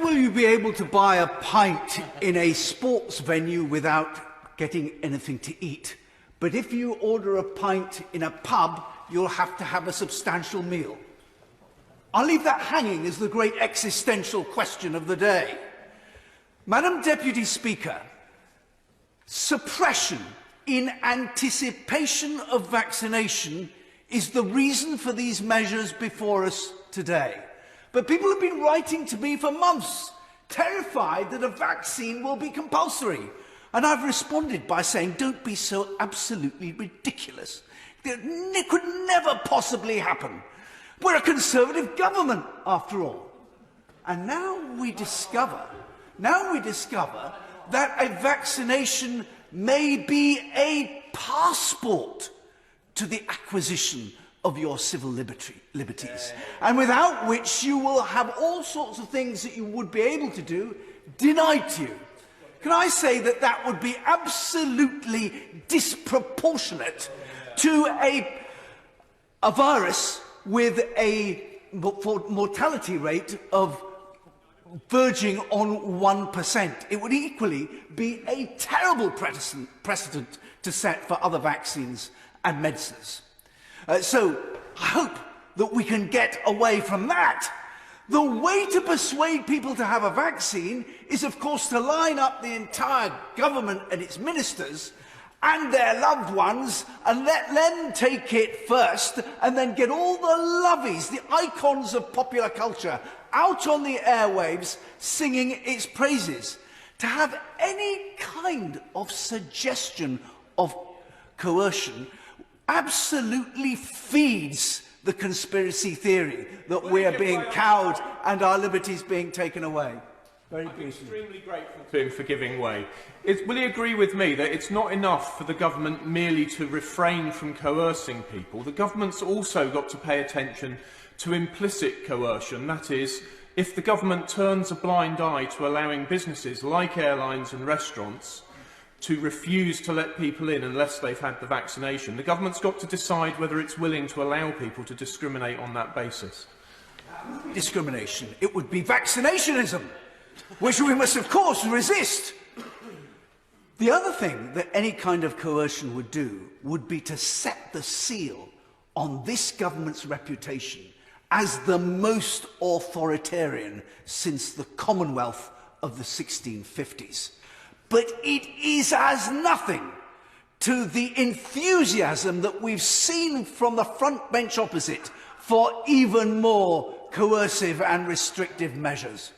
will you be able to buy a pint in a sports venue without getting anything to eat. But if you order a pint in a pub, you'll have to have a substantial meal. I'll leave that hanging as the great existential question of the day. Madam Deputy Speaker, suppression in anticipation of vaccination is the reason for these measures before us today. But people have been writing to me for months, terrified that a vaccine will be compulsory. And I've responded by saying, don't be so absolutely ridiculous. It could never possibly happen. We're a Conservative government, after all. And now we discover that a vaccination may be a passport to the acquisition of your civil liberties, and without which you will have all sorts of things that you would be able to do denied to you. Can I say that that would be absolutely disproportionate to a virus with a mortality rate of verging on 1%. It would equally be a terrible precedent to set for other vaccines and medicines. So I hope that we can get away from that. The way to persuade people to have a vaccine is, of course, to line up the entire government and its ministers and their loved ones and let them take it first, and then get all the lovies, the icons of popular culture, out on the airwaves singing its praises. To have any kind of suggestion of coercion absolutely feeds the conspiracy theory that we are being cowed and our liberties being taken away. I'm extremely grateful to him for giving way. Will he agree with me that it's not enough for the government merely to refrain from coercing people? The government's also got to pay attention to implicit coercion. That is, if the government turns a blind eye to allowing businesses like airlines and restaurants to refuse to let people in unless they've had the vaccination, the government's got to decide whether it's willing to allow people to discriminate on that basis. Discrimination. It would be vaccinationism, which we must, of course, resist. The other thing that any kind of coercion would do would be to set the seal on this government's reputation as the most authoritarian since the Commonwealth of the 1650s. But it is as nothing to the enthusiasm that we've seen from the front bench opposite for even more coercive and restrictive measures.